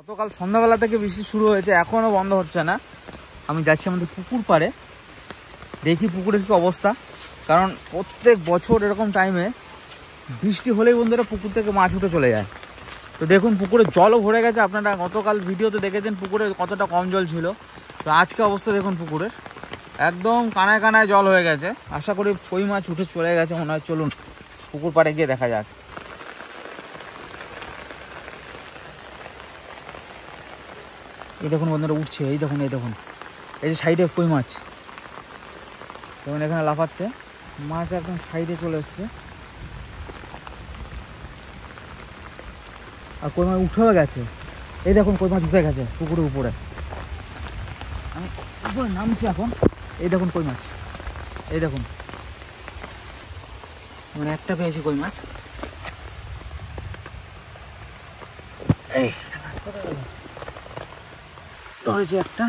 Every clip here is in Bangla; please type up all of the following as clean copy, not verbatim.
গতকাল সন্ধ্যাবেলা থেকে বৃষ্টি শুরু হয়েছে, এখনও বন্ধ হচ্ছে না। আমি যাচ্ছি আমাদের পুকুর পাড়ে, দেখি পুকুরের কি অবস্থা। কারণ প্রত্যেক বছর এরকম টাইমে বৃষ্টি হলেই বন্ধুরা পুকুর থেকে মাছ উঠে চলে যায়। তো দেখুন পুকুরে জলও ভরে গেছে। আপনারা গতকাল ভিডিওতে দেখেছেন পুকুরে কতটা কম জল ছিল। তো আজকে অবস্থা দেখুন পুকুরের একদম কানায় কানায় জল হয়ে গেছে। আশা করি কই মাছ উঠে চলে গেছে মনে হয়। চলুন পুকুর পাড়ে গিয়ে দেখা যাক। এই দেখুন বন্ধুরা উঠছে, এই দেখুন এই যে সাইডে কই মাছ দেখুন এখানে লাফাচ্ছে মাছ, একদম সাইডে চলে এসছে। আর কই মাছ উঠেও গেছে, এই দেখুন কই মাছ উঠে গেছে পুকুরের উপরে। আমি উপরে নামছি এখন, এই দেখুন কই মাছ, এই দেখুন মানে একটা পেয়েছি কই মাছ। এই ধরেছি একটা,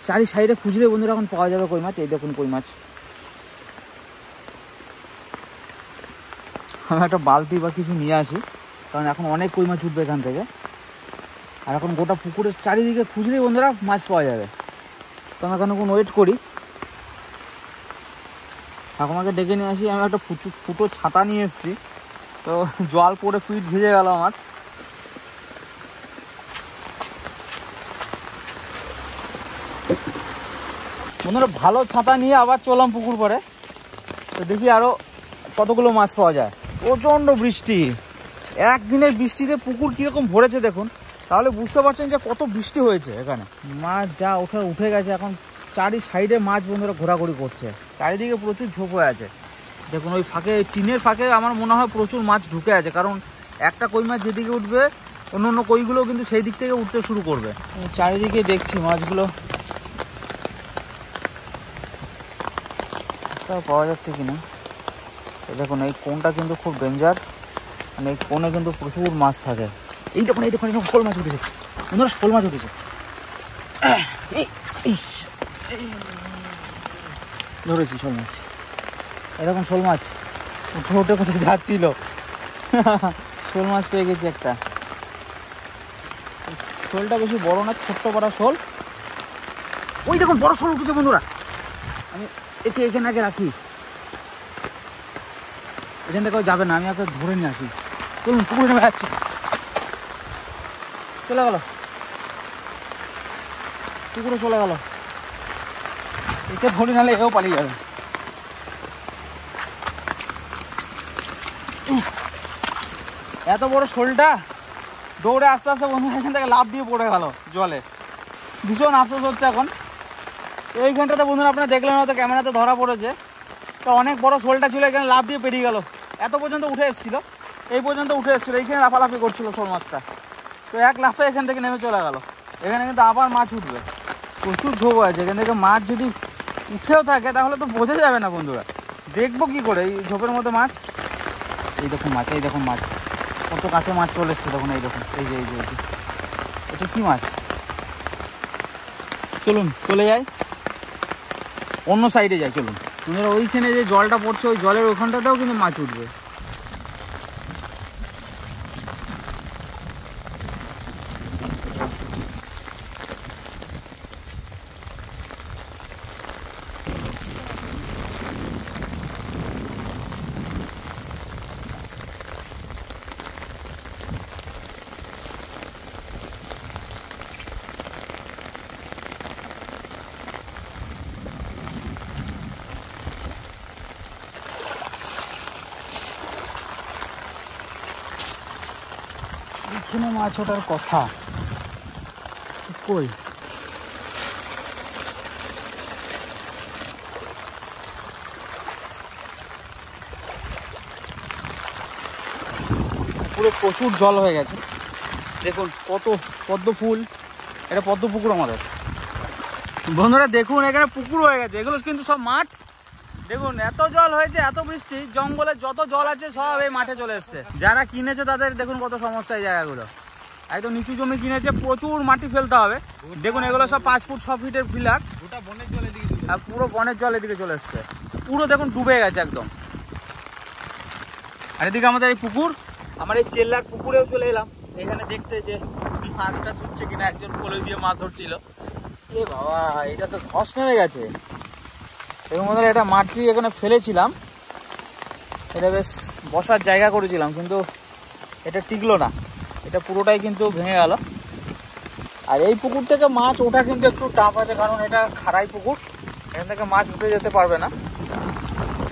চারি সাইডে খুঁজলে বন্ধুরা এখন পাওয়া যাবে কই মাছ। এই দেখুন কই মাছ। আমি একটা বালতি বা কিছু নিয়ে আসি, কারণ এখন অনেক কই মাছ উঠবে এখান থেকে। আর এখন গোটা পুকুরের চারিদিকে খুঁজলেই বন্ধুরা মাছ পাওয়া যাবে। তো আমি এখন ওয়েট করি, ঠাকুমাকে ডেকে নিয়ে আসি। আমি একটা ফুটো ছাতা নিয়ে এসেছি, তো জল পড়ে পিঠ ভিজে গেল আমার। বন্ধুরা ভালো ছাতা নিয়ে আবার চললাম পুকুর পাড়ে। তো দেখি আরো কতগুলো মাছ পাওয়া যায়। প্রচণ্ড বৃষ্টি, একদিনের বৃষ্টিতে পুকুর কীরকম ভরেছে দেখুন, তাহলে বুঝতে পারছেন যে কত বৃষ্টি হয়েছে এখানে। মাছ যা উঠে গেছে, এখন চারি সাইডে মাছ বন্ধুরা ঘোরাঘুরি করছে, চারিদিকে প্রচুর ঝোপ হয়ে আছে। দেখুন ওই ফাঁকে, টিনের ফাঁকে আমার মনে হয় প্রচুর মাছ ঢুকে আছে, কারণ একটা কই মাছ যেদিকে উঠবে অন্য অন্য কইগুলো কিন্তু সেই দিক থেকে উঠতে শুরু করবে। চারিদিকে দেখছি মাছগুলো পাওয়া যাচ্ছে কিনা। দেখুন এই কোনটা কিন্তু খুব ডেঞ্জার, মানে এই কোনে কিন্তু প্রচুর মাছ থাকে। এই দেখুন শোল মাছ উঠেছে বন্ধুরা, শোল মাছ উঠেছে। ধরেছি শোল মাছ, এরকম শোল মাছ উঠে কোথায় যাচ্ছিল। শোল মাছ পেয়ে গেছি একটা। শোলটা বেশি বড় না, ছোট্ট পাড়া শোল। ওই দেখুন বড় শোল উঠেছে বন্ধুরা। আমি একে এখানে আগে রাখি, এখান থেকে যাবে না, আমি ওকে ধরে নিয়ে আসি। চলুন পুকুরে নেমে যাচ্ছে, চলে গেল পুকুরে চলে গেল। একে ধরে নালে এও পালিয়ে যাবে। এত বড় শোলটা দৌড়ে আস্তে আস্তে বন্ধুরা এখান থেকে লাফ দিয়ে পড়ে গেল জলে। ভীষণ আফসোস হচ্ছে এখন। এইখানটাতে বন্ধুরা আপনারা দেখলেন হয়তো ক্যামেরাতে ধরা পড়েছে, তো অনেক বড় শোলটা ছিল, এখানে লাফ দিয়ে পেরিয়ে গেল। এত পর্যন্ত উঠে এসেছিল, এই পর্যন্ত উঠে এসেছিলো, এইখানে লাফালাফি করছিল শোল মাছটা। তো এক লাফে এখান থেকে নেমে চলে গেল। এখানে কিন্তু আবার মাছ উঠবে, প্রচুর ঝোপ আছে এখান থেকে। মাছ যদি উঠেও থাকে তাহলে তো বোঝা যাবে না বন্ধুরা, দেখবো কি করে এই ঝোপের মধ্যে মাছ। এই দেখুন মাছ, এই দেখুন মাছ, কত কাছে মাছ চলে এসছে দেখুন। এই দেখুন এই যে এটা কি মাছ। চলুন চলে যাই, অন্য সাইডে যাই। চলুন বন্ধুরা, ওইখানে যে জলটা পড়ছে ওই জলের ওখানটাতেও কিন্তু মাছ উঠবে। এখানে মাছ ওঠার কথা কই, পুরো প্রচুর জল হয়ে গেছে। দেখুন কত পদ্ম ফুল, এটা পদ্ম পুকুর আমাদের বন্ধুরা। দেখুন এখানে পুকুর হয়ে গেছে, এগুলো কিন্তু সব মাঠ। দেখুন এত জল হয়েছে, এত বৃষ্টি, জঙ্গলে যত জল আছে সব এই মাঠে চলে এসছে। যারা কিনেছে তাদের দেখুন কত সমস্যা। এই জায়গাগুলো একদম নিচু জমি কিনেছে, প্রচুর মাটি ফেলতে হবে। দেখুন এগুলো সব 5 ফুট 6 ফিটের পিলার, আর পুরো বনের জল এদিকে চলে এসছে। পুরো দেখুন ডুবে গেছে একদম। আর এদিকে আমাদের এই পুকুর, আমার এই চেল্লার পুকুরেও চলে এলাম এখানে দেখতে যে মাছটা ছুটছে কিনা, একজন কলই দিয়ে মাছ ধরছিল। এ বাবা, এটা তো ধস নেমে গেছে। এর মধ্যে এটা মাটি এখানে ফেলেছিলাম, এটা বেশ বসার জায়গা করেছিলাম, কিন্তু এটা টিকলো না, এটা পুরোটাই কিন্তু ভেঙে গেল। আর এই পুকুর থেকে মাছ ওঠা কিন্তু একটু টাফ আছে, কারণ এটা খাড়াই পুকুর, এখান থেকে মাছ উঠে যেতে পারবে না।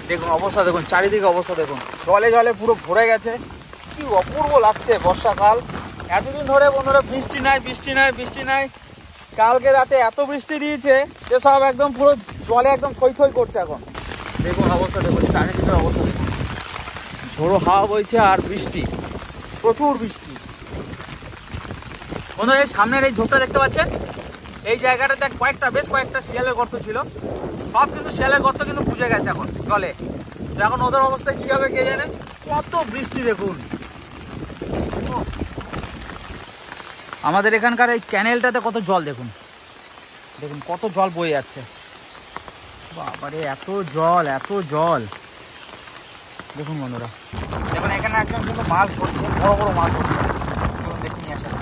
দেখুন অবস্থা, দেখুন চারিদিকে অবস্থা দেখুন, জলে জলে পুরো ভরে গেছে। কি অপূর্ব লাগছে বর্ষাকাল। এতদিন ধরে বন্ধুরা বৃষ্টি নাই বৃষ্টি নাই বৃষ্টি নাই, কালকে রাতে এত বৃষ্টি দিয়েছে যে সব একদম পুরো জলে একদম থই থই করছে। এখন দেখুন অবস্থা, দেখুন চারিদিকের অবস্থা দেখুন, ঝোড়ো হাওয়া বইছে আর বৃষ্টি, প্রচুর বৃষ্টি। বন্ধুরা এই সামনের এই ঝোপটা দেখতে পাচ্ছেন, এই জায়গাটাতে বেশ কয়েকটা শিয়ালের গর্ত ছিল, সব কিন্তু শিয়ালের গর্ত কিন্তু বুঝে গেছে এখন জলে। তো এখন ওদের অবস্থায় কি হবে কে জানে। কত বৃষ্টি দেখুন, আমাদের এখানকার এই ক্যানেলটাতে কত জল দেখুন, দেখুন কত জল বয়ে যাচ্ছে। বাবারে এত জল এত জল। দেখুন বন্ধুরা, দেখুন এখানে একজন কিন্তু মাছ ধরছে, বড় বড় মাছ ধরছে, দেখে নিয়ে আসেন।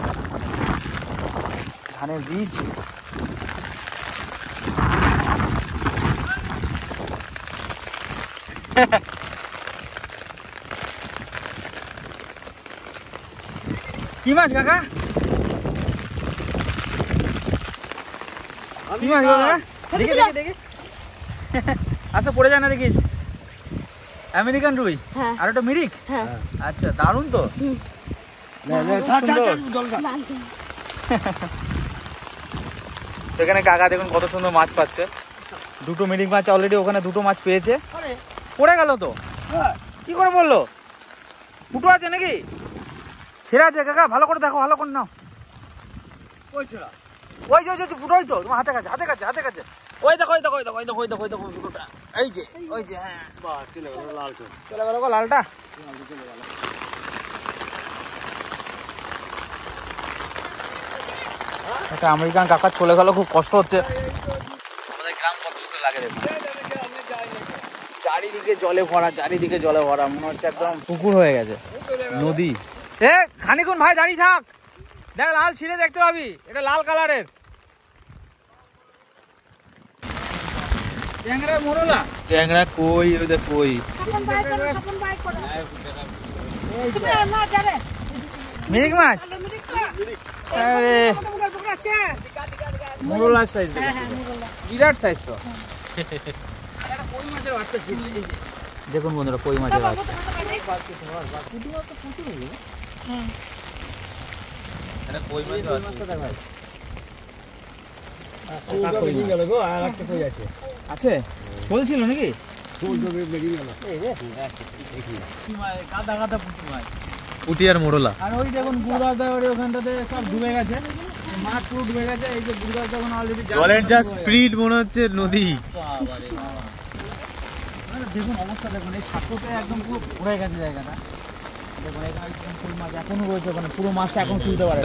ধানের বীজ, কি মাছ কাকা, কি মাছ কাকা? দেখে দেখে দেখে আচ্ছা পড়ে যায় না দেখিস। আমেরিকান রুই আর ওটা মিরিক। আচ্ছা দারুণ তো, এখানে কাকা দেখুন কত সুন্দর মাছ পাচ্ছে। দুটো মিরিক মাছ অলরেডি ওখানে দুটো মাছ পেয়েছে। পড়ে গেল তো, কি করে বললো? ফুটো আছে নাকি? ছেড়ে আছে কাকা, ভালো করে দেখো, ভালো করে নাও। ওই যে ফুটোই তো তোমার হাতে কাছে, হাতে কাছে, হাতে কাছে। ওই দেখো ওই দেখো ওই দেখো ওই দেখো ওই দেখো ওই দেখো ফুটোটা, এই যে ওই যে, হ্যাঁ চলে গেল গো লালটা। একটা আমেরিকান কাকা চলে গেল, খুব কষ্ট হচ্ছে। আমাদের গ্রাম কত সুন্দর লাগে দেখুন, চারিদিকে জলে ভরা, চারিদিকে জলে ভরা, মনে হচ্ছে একদম পুকুর হয়ে গেছে, নদী। এ খানিকুন ভাই দাঁড়িয়ে থাক, দেখ লাল ছিঁড়ে দেখতে পাবি, এটা লাল কালারের ট্যাংরা মোরলা। ট্যাংরা কই, ওই দেখ কই, মিরিক মাছ। আরে মোরলার সাইজ, বিরাট সাইজ তো। দেখুন বন্ধুরা কই মাছের বাচ্চা। আছে চলছিল নাকি? পুঁটি আর মোরলা। আর ওই দেখুন গুড়গাছ ওখানটাতে সব ডুবে গেছে, মাঠ পুরো ডুবে গেছে। এই যে গুড়গাছ এখন অলরেডি জলের যা স্পিড মনে হচ্ছে নদী। দেখুন অবস্থা দেখুন, এই সাঁকোতে একদম পুরো ভরে গেছে জায়গাটা। দেখুন এখানে কই মাছ এখনো রয়েছে, ওখানে পুরো মাছটা এখন তুলতে পারে।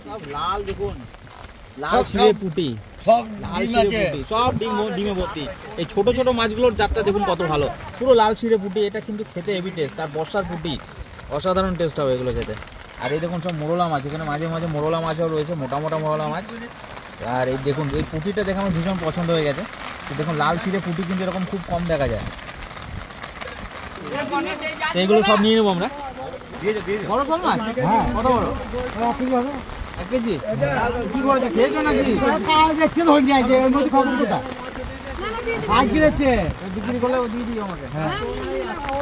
সব লাল দেখুন, লাল ছিঁড়ে পুঁটি, সব সব ডিমে ভর্তি। এই ছোট ছোট মাছগুলোর জাতটা দেখুন কত ভালো, পুরো লাল ছিঁড়ে পুঁটি। এটা কিন্তু খেতে হেভি টেস্ট, আর বর্ষার পুঁটি অসাধারণ টেস্ট হবে এগুলো খেতে। আর এই দেখুন সব মোরলা মাছ, এখানে মাঝে মাঝে মোরলা মাছও রয়েছে, মোটা মোটা মোরলা মাছ। আর এই দেখুন এই পুঁটিটা দেখে আমার ভীষণ পছন্দ হয়ে গেছে। দেখুন লাল ছিঁড়ে পুঁটি কিন্তু এরকম খুব কম দেখা যায়। এইগুলো সব নিয়ে নেবো আমরা। বড় শোল মাছ, হ্যাঁ কত বড়? 1 কেজি। কি করেছে, খেয়েছো নাকি? বিক্রি করলে দিয়ে দিই আমাকে।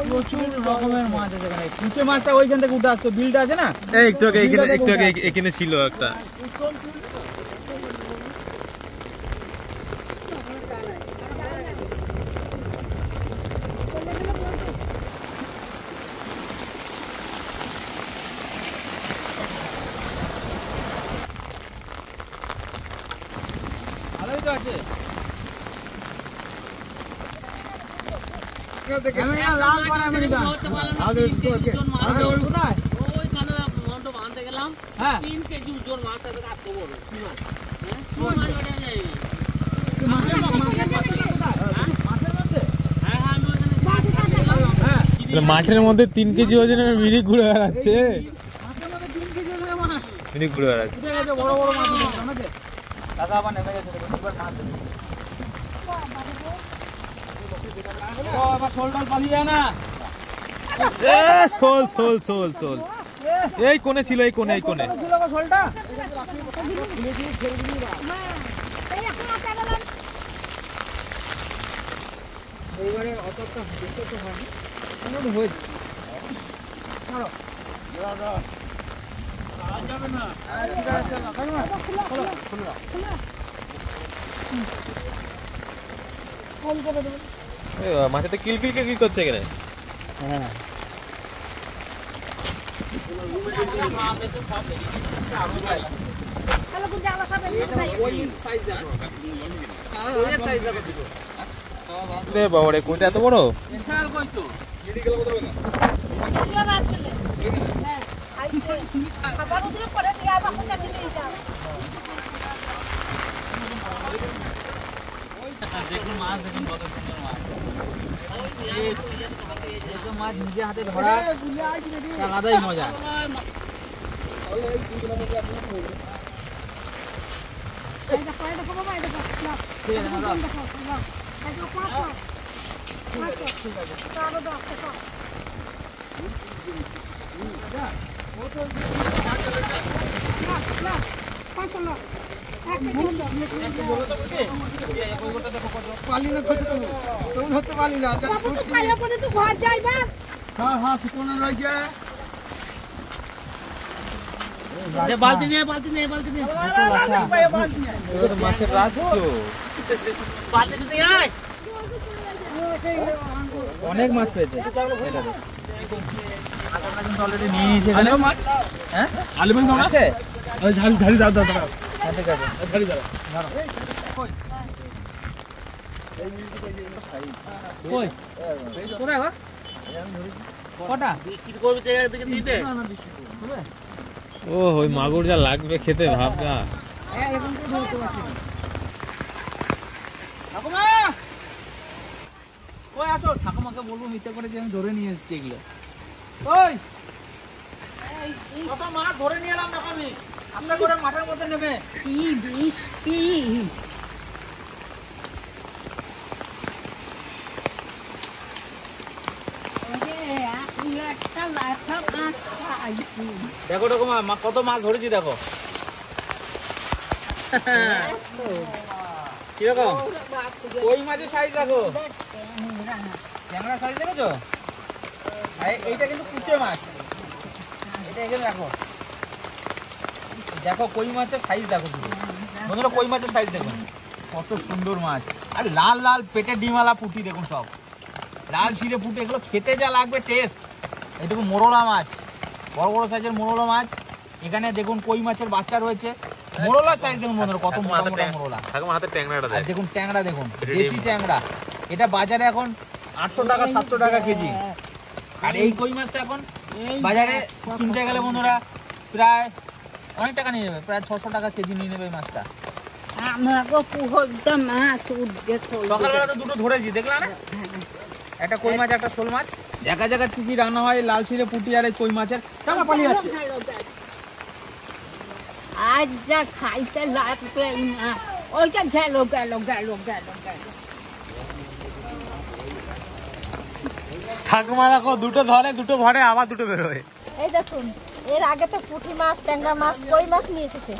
প্রচুর রকমের মাছ আছে এখানে। কুচে মাছটা ওইখান থেকে উঠে আসছে, বিলটা আছে না, একটু আগে এখানে ছিল একটা। ভালোই তো আছে। মাঠের মধ্যে 3 কেজি ওজনের মিরিক ঘুরে বেড়াচ্ছে। মিনি ঘুরে বেড়াচ্ছে। ঠিক আছে, বড় বড় মাছ নিয়ে আসলাম, নাকি? দাদা আবার নেমে গেছে, দেখুন, এবার মাছ দেবে। ও, আবার শোল টোল পালিয়ে যায় না। শোল শোল শোল শোল এই কোণে ছিল, এই কোণে, এই কোণে ছিল গো শোলটা। এইবারে অতটা বেশি তো হয়নি, এমন হয়েছে। ছাড়ো। আর যাবে না। ঠিক আছে, চলো, কাকিমা, খোলো, খুলে দাও। মাছেতে কিলকিল কিলকিল করছে এখানে। হ্যাঁ, বাবা রে, কোনটা এত বড়? বিশাল কই তো। দেখুন মাছ, দেখুন কত সুন্দর মাছ। এসব মাছ নিজে হাতে ধরা আলাদাই মজা। বালতি নিয়ে, বালতি নিয়ে, বালতি নিয়ে। মাছের রাজ্য। অনেক মাছ পেয়েছে। অলরেডি নিয়ে নিয়েছে এখানে। হ্যাঁ, আলু মাছ আছে। ঝাড়ি দাও দাও দাও। হ্যাঁ, ঠিক আছে, ঝাড়ি দাও। কই কোথায় গো? কটা বিক্রি করবি দেখে দিতে? ও ওই মাগুর যা লাগবে খেতে, ভাবনা। ঠাকুমা ওই আসো, ঠাকুমাকে বলবো মিথ্যে করে যে আমি ধরে নিয়ে এসেছি এগুলো। ওই কত মাছ ধরে নিয়ে এলাম দেখো আমি, আপনার করে মাঠের মধ্যে নেবে। কি বৃষ্টি! দেখো ঠাকুমা কত মাছ ধরেছি, দেখো কিরকম ওই মাছের সাইজ দেখো, ট্যাংরা সাইজ দেখেছো? এইটা কিন্তু কুচে মাছ, এটা এখানে রাখো। দেখো কই মাছের সাইজ দেখো, বন্ধুরা কই মাছের সাইজ দেখুন কত সুন্দর মাছ। আর লাল লাল পেটে ডিমালা পুঁটি দেখুন, সব লাল শিরে পুঁটি, এগুলো খেতে যা লাগবে টেস্ট। এইটুকু মোরলা মাছ, বড় বড় সাইজের মোরলা মাছ। এখানে দেখুন কই মাছের বাচ্চা রয়েছে, মোরলা সাইজ দেখুন বন্ধুরা, কত মোটা মোটা মোরলা। আর দেখুন ট্যাংরা, দেখুন দেশি ট্যাংরা। এটা বাজারে এখন 800 টাকা 700 টাকা কেজি। আর এই কই মাছটা এখন বাজারে কিনতে গেলে বন্ধুরা প্রায় অনেক টাকা নিয়ে নেবে, প্রায় 600 টাকা কেজি নিয়ে নেবে এই মাছটা। সকালবেলা তো দুটো ধরেছি, দেখলা না? একটা কই মাছ, একটা শোল মাছ। জায়গা জায়গা কি কি রান্না হয়, লাল শিরে পুঁটি আর এই কই মাছের। কেমন পালিয়ে যাচ্ছে? আজ যা খাইতে লাগবে না, ওইটা গেল গেল গেল গেল গেল। ঠাকুমা দেখো দুটো ধরে, দুটো ভরে, আবার দুটো বেরোয়। এই দেখুন, এর আগে তো পুঁটি মাছ, ট্যাংরা মাছ, কই মাছ নিয়ে এসেছে,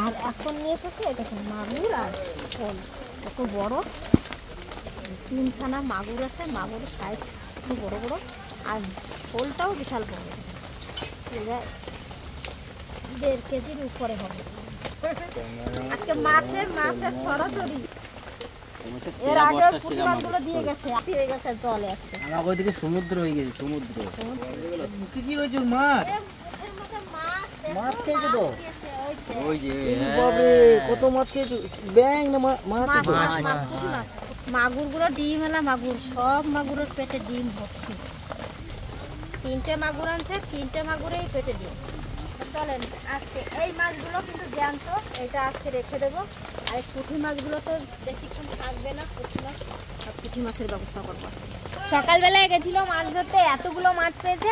আর এখন নিয়ে এসেছে দেখুন মাগুর আর শোল। কত বড়, 3খানা মাগুর আছে, মাগুরের সাইজ খুব বড় বড়, আর শোলটাও বিশাল বড়, 1.5 কেজির উপরে হবে। আজকে মাঠের মাছের ছড়াছড়ি। এর আগে পুঁটি মাছগুলো দিয়ে গেছে, ফিরে গেছে জলে। আজকে আমার ওইদিকে সমুদ্র হয়ে গেছে, সমুদ্র। কি কি রয়েছে মাছ? মাছ খেয়েছে তো, ওই যে বাবা কত মাছ খেয়েছে। ব্যাং না মাছ? মাগুরগুলো ডিম এলা মাগুর, সব মাগুরের পেটে ডিম ভর্তি। 3টে মাগুর আনছে, 3টে মাগুরেই পেটে ডিম। চলেন আজকে এই মাছগুলো কিন্তু জ্যান্ত, এটা আজকে রেখে দেবো। আর পুঁটি মাছগুলো তো বেশিক্ষণ থাকবে না, পুঁটি মাছ আর পুঁটি মাছের ব্যবস্থা করবো। সকালবেলায় গেছিল মাছ ধরতে, এতগুলো মাছ পেয়েছে,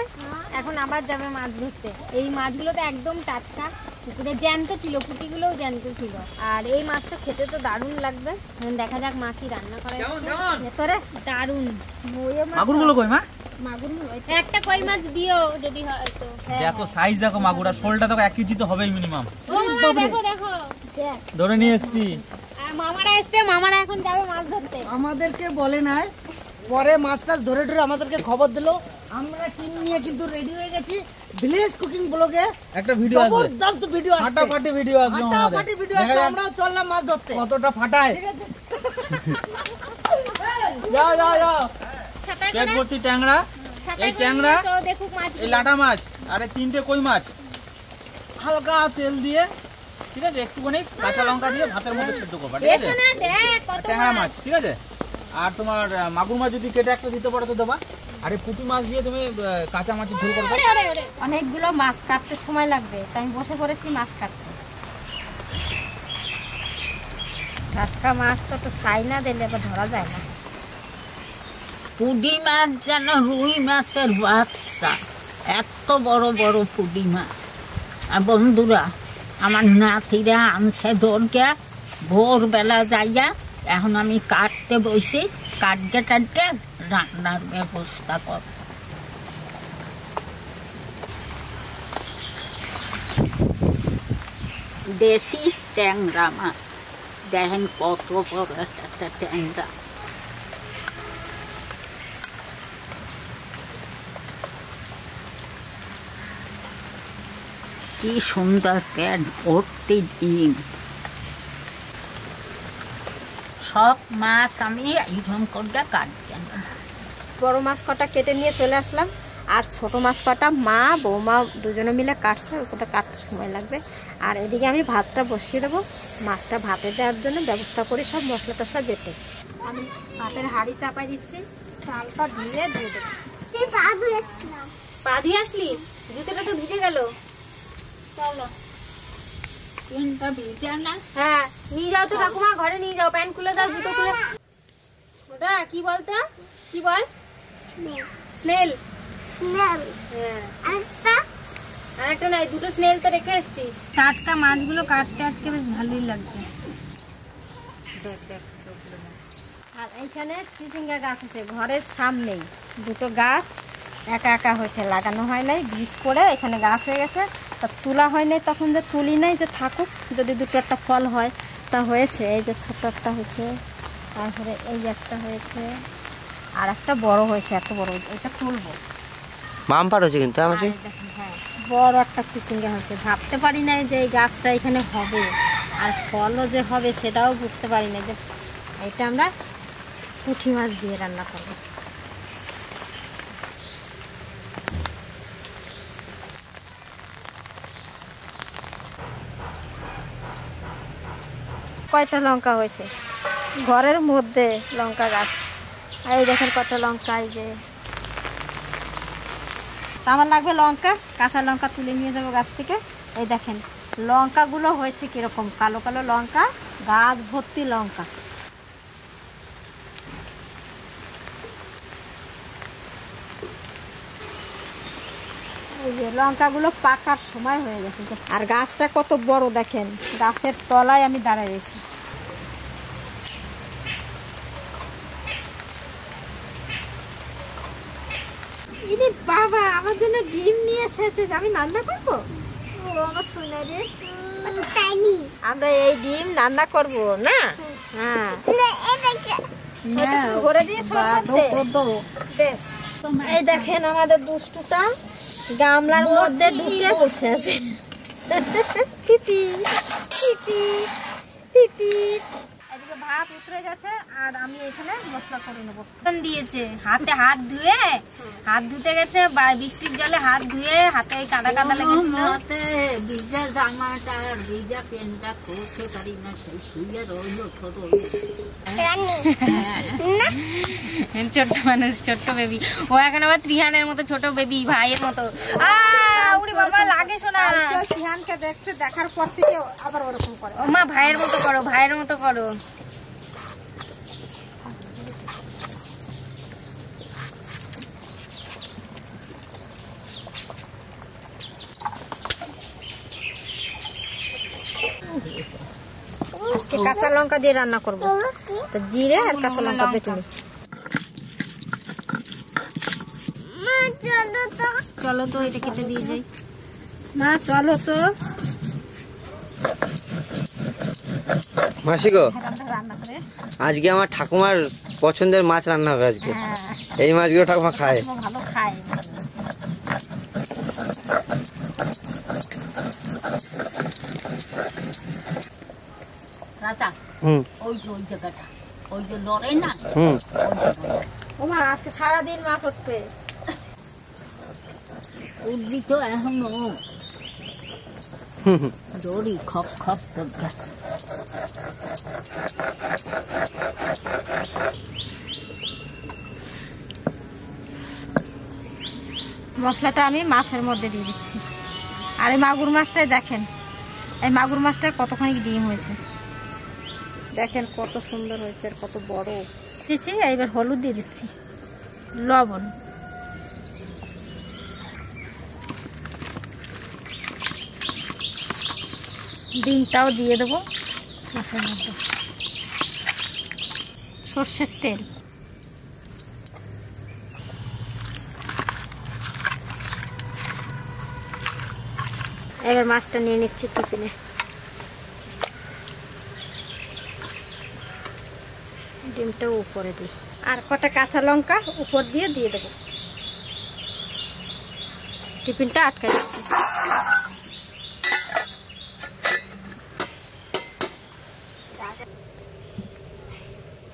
এখন আবার যাবে মাছ ধরতে। এই মাছগুলো তো একদম টাটকা, পুকুরে জ্যান্ত ছিল, পুঁটিগুলোও জ্যান্ত ছিল। আর এই মাছটা খেতে তো দারুণ লাগবে। দেখা যাক মা কি রান্না করে। ভেতরে দারুণ মাগুরগুলো কই মা? মাগুরগুলো একটা কই মাছ দিও যদি হয় তো। দেখো সাইজ দেখো মাগুরা, শোলটা তো 1 কেজি তো হবেই মিনিমাম। ও মামা দেখো দেখো ধরে নিয়ে এসেছি। আর মামারা এসছে, মামারা এখন যাবে মাছ ধরতে। আমাদেরকে বলে নাই, পরে মাছটা ধরে ধরে আমাদেরকে খবর দিলো। আমরা টিম নিয়ে কিন্তু রেডি হয়ে গেছি। ভিলেজ কুকিং ব্লগে একটা ভিডিও আছে, জবরদস্ত ভিডিও আছে, ফাটাফাটি ভিডিও আছে আমাদের। ফাটাফাটি ভিডিও আছে, আমরাও চললাম মাছ ধরতে। কতটা ফাটায়। ঠিক আছে, যাও যাও যাও। ছাতায় পেট করে ভর্তি ট্যাংরা, ছাতায় এই করে ট্যাংরা, নিয়ে চলো দেখুক মাছ। এই লাটা মাছ, আর এই 3টে কই মাছ হালকা তেল দিয়ে, ঠিক আছে, একটুখানি কাঁচা লঙ্কা দিয়ে ভাতের মধ্যে সিদ্ধ করবা, ঠিক আছে। এসো না দেখ কত ট্যাংরা মাছ, ঠিক আছে। আর তোমার মাগুর মাছ যদি কেটে একটা দিতে পারো তো দেবা। আর এই পুঁটি মাছ দিয়ে তুমি কাঁচা মাছের ঝোল করবে। অনেকগুলো মাছ কাটতে সময় লাগবে, তাই আমি বসে পড়েছি মাছ কাটতে। টাটকা মাছ তো একটু ছাই না দিলে আবার ধরা যায় না। পুঁটি মাছ যেন রুই মাছের বাচ্চা, এত বড় বড় পুঁটি মাছ। আর বন্ধুরা, আমার নাতিরা আনছে দরগা, ভোরবেলা যাইয়া এখন আমি কাটতে বসি, কাটতে টাটকে রান্নার ব্যবস্থা কর। দেশি ট্যাংরা মাছ, দেখেন কত বড় একটা ট্যাংরা। কি সুন্দর প্যান ভর্তি ডিম। সব মাছ আমি এইরকম করে কাটতে। বড় মাছ কটা কেটে নিয়ে চলে আসলাম, আর ছোট মাছ কটা মা বৌমা দুজনে মিলে কাটছে, ওটা কাটতে সময় লাগবে। আর এদিকে আমি ভাতটা বসিয়ে দেবো, মাছটা ভাতে দেওয়ার জন্য ব্যবস্থা করি, সব মশলা টশলা বেটে। আমি ভাতের হাঁড়ি চাপাই দিচ্ছি, চালটা ধুয়ে দিয়ে দেবো। পা দিয়ে আসলি, জুতোটা তো ভিজে গেল। চলো প্যানটা ভিজা না? হ্যাঁ নিয়ে যাও তো ঠাকুমা, ঘরে নিয়ে যাও, প্যান্ট খুলে দাও, জুতো খুলে। ওটা কি বলতো, কি বল? স্নেল। আর একটা নাই, দুটো স্নেল তো রেখে এসছিস। টাটকা মাছগুলো কাটতে আজকে বেশ ভালোই লাগছে। আর এইখানে চিচিঙ্গা গাছ আছে ঘরের সামনেই, দুটো গাছ একা একা হয়েছে, লাগানো হয় নাই, বীজ করে এখানে গাছ হয়ে গেছে। তা তোলা হয় নাই, তখন যে তুলি নাই, যে থাকুক, যদি দুটো একটা ফল হয়। তা হয়েছে, এই যে ছোট একটা হয়েছে, তারপরে এই একটা হয়েছে, আর একটা বড় হয়েছে, এত বড়, এটা তুলবো। মামপার হয়েছে কিন্তু আমার আর এই দেখেন, হ্যাঁ বড় একটা চিচিঙ্গা হয়েছে। ভাবতে পারি নাই যে এই গাছটা এখানে হবে, আর ফলও যে হবে সেটাও বুঝতে পারি না। যে এটা আমরা পুঁটি মাছ দিয়ে রান্না করবো। কয়টা লঙ্কা হয়েছে ঘরের মধ্যে, লঙ্কা গাছ। আর এই দেখেন কত লঙ্কা, এই যে আমার লাগবে লঙ্কা, কাঁচা লঙ্কা তুলে নিয়ে যাবো গাছ থেকে। এই দেখেন লঙ্কাগুলো হয়েছে কিরকম, কালো কালো লঙ্কা, গাছ ভর্তি লঙ্কা। এই যে লঙ্কাগুলো পাকার সময় হয়ে গেছে। আর গাছটা কত বড় দেখেন, গাছের তলায় আমি দাঁড়ায় রয়েছি। বাবা আমার জন্য ডিম নিয়ে এসেছে, আমি রান্না করবো। আমরা এই ডিম রান্না করব না? হ্যাঁ করে দিয়েছো বেশ। এই দেখেন আমাদের দুষ্টুটা গামলার মধ্যে ঢুকে বসে আছে। পিপি পিপি পিপি। এদিকে ভাত উতরে গেছে, আর আমি এখানে মশলা করে নেবো। দিয়েছে হাতে, হাত ধুয়ে, হাত ধুতে গেছে বৃষ্টির জলে, হাত ধুয়ে হাতে কাদা কাদা লেগেছিল। ভিজা জামাটা আর ভিজা প্যান্টটা করতে পারি না, সেই শুয়ে রইলো ছোট। ছোট্ট মানুষ, ছোট্ট বেবি। ও এখন আবার ত্রিহানের মতো ছোট বেবি, ভাইয়ের মতো। উড়ি বাবা লাগে শোনা। ত্রিহানকে দেখছে, দেখার পর থেকে আবার ওরকম করে। ও মা ভাইয়ের মতো করো, ভাইয়ের মতো করো। আজকে কাঁচা লঙ্কা দিয়ে রান্না করব, তো জিরে আর কাঁচা লঙ্কা বেটে নিই। চলো তো এটা কেটে দিয়ে যাই। মা চলো তো। মাসি গো, রান্না করে আজকে আমার ঠাকুমার পছন্দের মাছ রান্না হবে আজকে। এই মাছগুলো ঠাকুমা খায়। ভালো খায়। রাজা হুম ওই যে ওই জায়গাটা, ওই যে লড়াই না, হুম। ও মা আজকে সারাদিন মাছ উঠবে। উঠবি তো এখনো দড়ি খপ খপ করবে। মশলাটা আমি মাছের মধ্যে দিয়ে দিচ্ছি। আর এই মাগুর মাছটাই দেখেন, এই মাগুর মাছটায় কতখানি ডিম হয়েছে দেখেন, কত সুন্দর হয়েছে আর কত বড় দিচ্ছি। এবার হলুদ দিয়ে দিচ্ছি, লবণ, ডিমটাও দিয়ে দেবো মাছের মধ্যে, সর্ষের তেল, এবার মাছটা নিয়ে নিচ্ছি টিফিনে। ডিমটাও উপরে দিই আর কটা কাঁচা লঙ্কা উপর দিয়ে দেবো। টিফিনটা আটকে দিচ্ছি।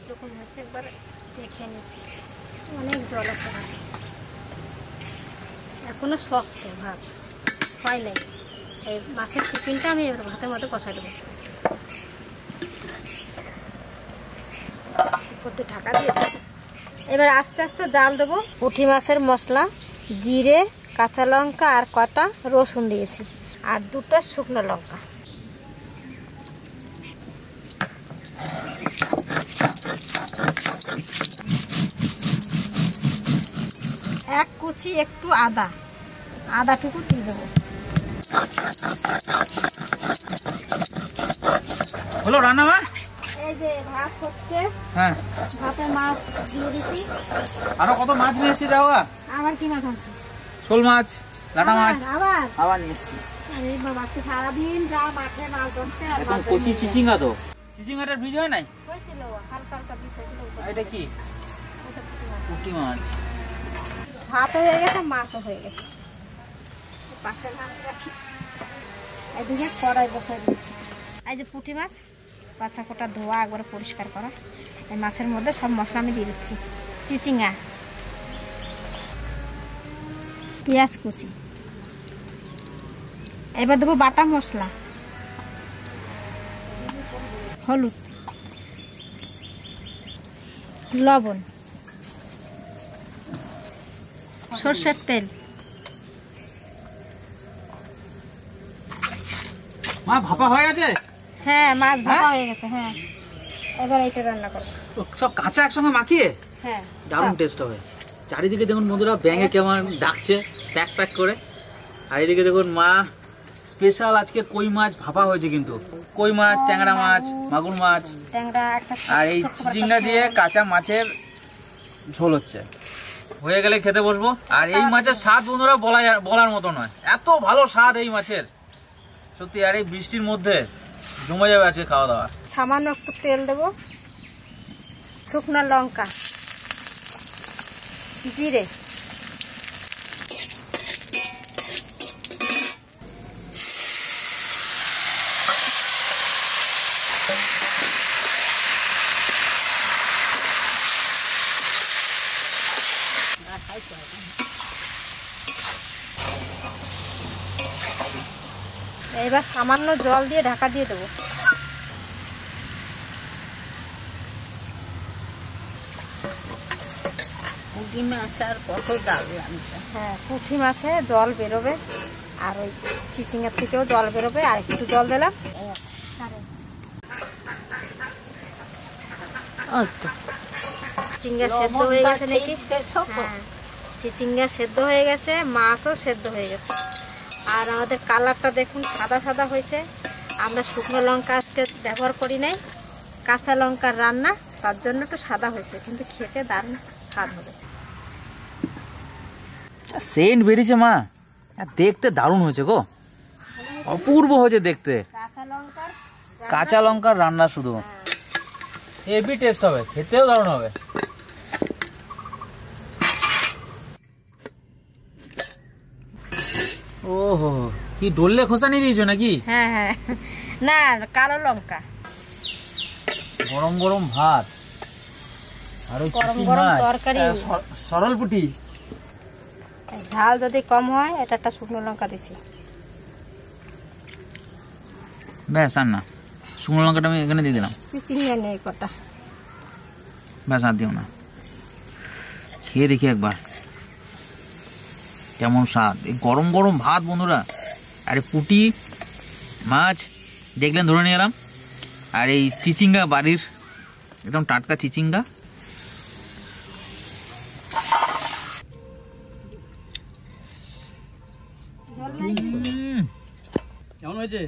যখন হয়েছে একবার দেখে নিই, অনেক জল আছে, এখনো শক্ত ভাব হয় নাই। এই মাছের টিফিনটা আমি এবার ভাতের মধ্যে কষাই দেবো, ঢাকা দিয়ে দেবো। এবার আস্তে আস্তে জাল দেবো। পুঁটি মাছের মশলা, জিরে, কাঁচা লঙ্কা আর কটা রসুন দিয়েছি আর 2টা শুকনো লঙ্কা। এক কুচি একটু আদাটুকু দিয়ে দেবো। হলো রান্না মা? এই যে ভাত হচ্ছে, হ্যাঁ। ভাতে মাছ দিয়ে দিছি। আরো কত মাছ নিয়ে এসেছি দাও। আবার কি মাছ আনছিস? শোল মাছ, লাটা মাছ আবার আবার নিয়ে এসেছি। আরে বাবা, তুই সারাদিন যা মাঠে মাছ ধরতে আর এখন কচি চিচিঙ্গা তো। চিচিঙ্গাটার বীজ হয় নাই? হয়েছিল হালকা হালকা বিষ হয়েছিল। এটা কি? পুঁটি মাছ। ভাতও হয়ে গেছে, মাছও হয়ে গেছে। পাশে মাছ রাখি, এদিকে কড়াই বসাই দিচ্ছি। এই যে পুঁটি মাছ, বাচ্চা কোটা ধোয়া একবারে পরিষ্কার করা। এই মাছের মধ্যে সব মশলা আমি দিয়ে দিচ্ছি। চিচিঙ্গা, পেঁয়াজ কুচি, এবার দেবো বাটা মশলা, হলুদ, লবণ, সরষের তেল। মা ভাপা হয়ে গেছে? হ্যাঁ, মাছ ভাপা হয়ে গেছে। হ্যাঁ, এবার এটা রান্না করবো। সব কাঁচা একসঙ্গে মাখিয়ে হ্যাঁ, দারুণ টেস্ট হবে। চারিদিকে দেখুন বন্ধুরা ব্যাঙে কেমন ডাকছে প্যাক প্যাক করে। আর এদিকে দেখুন মা স্পেশাল আজকে কই মাছ ভাপা হয়েছে, কিন্তু কই মাছ, ট্যাংরা মাছ, মাগুর মাছ ট্যাংরা একটা, আর এই চিচিঙ্গা দিয়ে কাঁচা মাছের ঝোল হচ্ছে। হয়ে গেলে খেতে বসবো। আর এই মাছের স্বাদ বন্ধুরা বলার মতো নয়, এত ভালো স্বাদ এই মাছের সত্যি। আর এই বৃষ্টির মধ্যে জমে যাবে আজকে খাওয়া দাওয়া। সামান্য একটু তেল দেবো, শুকনো লঙ্কা, জিরে, এবার সামান্য জল দিয়ে ঢাকা দিয়ে দেবো। পুঁটি মাছ আর কত ডাল লাগবে। হ্যাঁ, পুঁটি মাছে জল বেরোবে আর ওই চিচিঙ্গার থেকেও জল বেরোবে। আর একটু জল দিলাম। চিচিঙ্গা সেদ্ধ হয়ে গেছে নাকি? হ্যাঁ, চিচিঙ্গা সেদ্ধ হয়ে গেছে, মাছও সেদ্ধ হয়ে গেছে। আর আমাদের কালারটা দেখুন সাদা সাদা হয়েছে। আমরা শুকনো লঙ্কা আজকে ব্যবহার করি নাই, কাঁচা লঙ্কার রান্না, তার জন্য একটু সাদা হয়েছে, কিন্তু খেতে দারুণ স্বাদ হবে। সেন্ট বেরিয়েছে মা, আর দেখতে দারুণ হয়েছে গো, অপূর্ব হয়েছে দেখতে। কাঁচা লঙ্কার রান্না শুধু হেভি টেস্ট হবে, খেতেও দারুণ হবে। ওহো, কি ডললে খোসা নিয়ে দিয়েছো নাকি? হ্যাঁ হ্যাঁ, না কালো লঙ্কা। গরম গরম ভাত আর ওই গরম পুঁটি গরম মাছ, তরকারি। সরল পুঁটি। ঝাল যদি কম হয়, এটা একটা শুকনো লঙ্কা দিছি। ব্যাস আর না, শুকনো লঙ্কাটা আমি এখানে দিয়ে দিলাম। চিচিঙ্গা নেই কটা। ব্যাস আর দিও না, খেয়ে দেখি একবার কেমন স্বাদ। এই গরম গরম ভাত বন্ধুরা, আরে পুঁটি মাছ দেখলেন ধরে নিয়ে এলাম, আর এই চিচিঙ্গা বাড়ির একদম টাটকা চিচিঙ্গা। কেমন হয়েছে?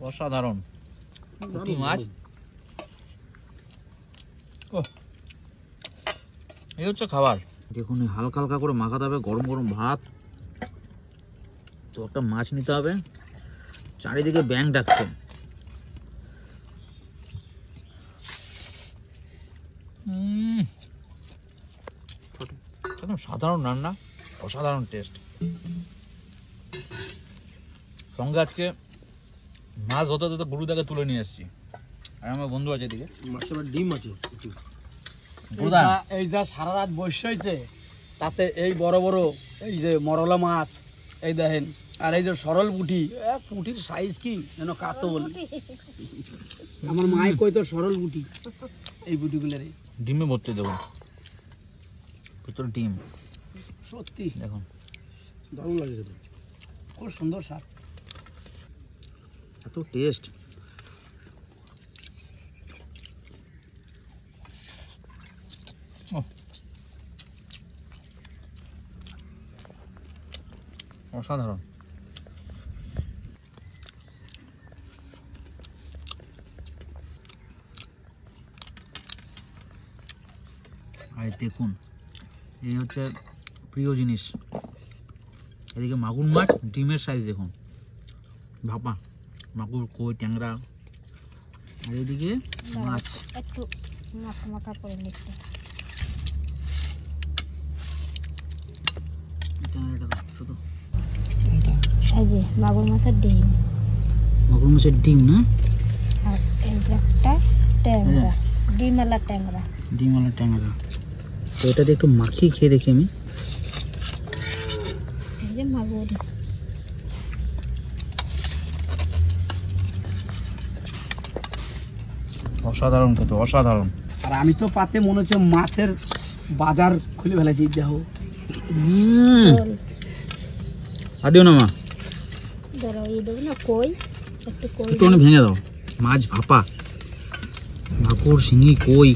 অসাধারণ পুঁটি মাছ। এই হচ্ছে খাবার। দেখুন হালকা হালকা করে মাখাতে হবে, গরম গরম ভাত, তো একটা মাছ নিতে হবে। চারিদিকে ব্যাঙ ডাকছে। একদম সাধারণ রান্না, অসাধারণ টেস্ট। সঙ্গে আজকে মাছ হতে হতে গুরুদাকে তুলে নিয়ে এসেছি, আর আমার বন্ধু আছে এদিকে। মাছের ডিম আছে। গুরুদা, এই যা সারা রাত বসে হয়েছে, তাতে এই বড় বড় এই যে মরলা মাছ এই দেখেন, আর এই যে সরল পুঁটি, পুঁটির সাইজ কি যেন কাতল। আমার মায় কই তো সরল পুঁটি, এই পুঁটিগুলোরে ডিমে ভর্তি দেবো, ভিতরে ডিম। সত্যি দেখুন দারুণ লাগে, খুব সুন্দর স্বাদ, এত টেস্ট। অসাধারণ। আর দেখুন, এই হচ্ছে প্রিয় জিনিস। এদিকে মাগুর মাছ, ডিমের সাইজ দেখুন, ভাপা মাগুর, কই, ট্যাংরা, আর এদিকে মাছ। একটু মাখা মাখা করে নিতে। শুধু এই যে মাগুর মাছের ডিম, মাগুর মাছের ডিম না, আর এই যে একটা ট্যাংরা, ডিমওয়ালা ট্যাংরা। ডিমওয়ালা ট্যাংরা। তো এটা দিয়ে একটু মাখিয়ে খেয়ে দেখি আমি। এই যে মাগুর। অসাধারণ খেতে, অসাধারণ। আর আমি তো পাতে মনে হচ্ছে মাছের বাজার খুলে ফেলেছি। যাও আদিও না মা, ধরো এই দেবো না, কই একটু কই একটু ভেঙে দাও। মাছ ভাপা, মাগুর, শিঙি, কই।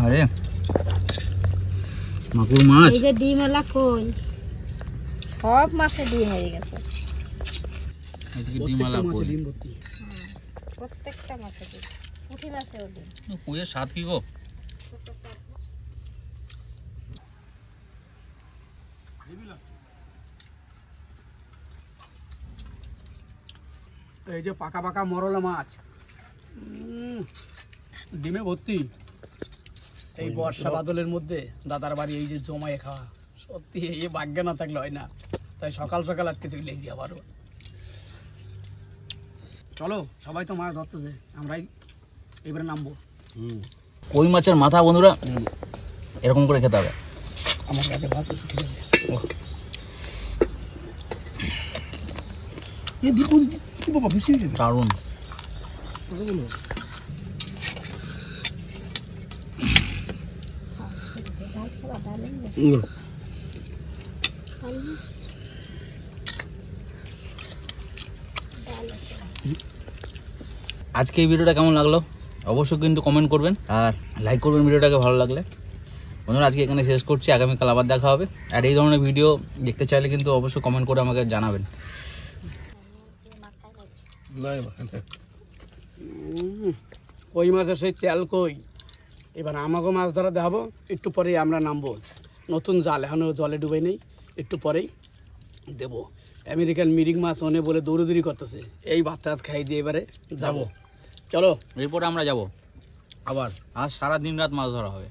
আরে মাগুর মাছ, এই যে ডিমওয়ালা কই, সব মাছে ডিম হয়ে গেছে। এদিকে ডিমওয়ালা কই, ডিম ভর্তি। প্রত্যেকটা মাছে ডিম, পুঁটি মাছেও ডিম। কইয়ের স্বাদ কি গো। এই যে পাকা পাকা মরলা মাছ, ডিমে ভর্তি। এই বর্ষা বাদলের মধ্যে দাদার বাড়ি এই যে জমায়ে খাওয়া, সত্যি এই ভাগ্য না থাকলে হয় না। তাই সকাল সকাল আজকে চলে গেছি আবারও। চলো, সবাই তো মাছ ধরতেছে, আমরাই এবারে নামবো। কই মাছের মাথা বন্ধুরা এরকম করে খেতে হবে। আমার কাছে ভাত ঠিক আছে। এই দীপু কি বাবা বেশি হয়ে যাবে। দারুণ। আজকে এই ভিডিওটা কেমন লাগলো অবশ্যই কিন্তু কমেন্ট করবেন আর লাইক করবেন ভিডিওটাকে ভালো লাগলে। বন্ধুরা আজকে এখানে শেষ করছি, আগামীকাল আবার দেখা হবে। আর এই ধরনের ভিডিও দেখতে চাইলে কিন্তু অবশ্যই কমেন্ট করে আমাকে জানাবেন। কই মাছের সেই তেল কই, এবার আমাকেও মাছ ধরা দেখাবো। একটু পরেই আমরা নামবো, নতুন জাল এখনও জলে ডুবে নেই, একটু পরেই দেব। আমেরিকান মিরিক মাছ অনে বলে দৌড়দৌড়ি করতেছে, এই ভাত টাত খাই দিয়ে এবারে যাবো। চলো এরপরে আমরা যাব আবার, আর সারা দিন রাত মাছ ধরা হবে।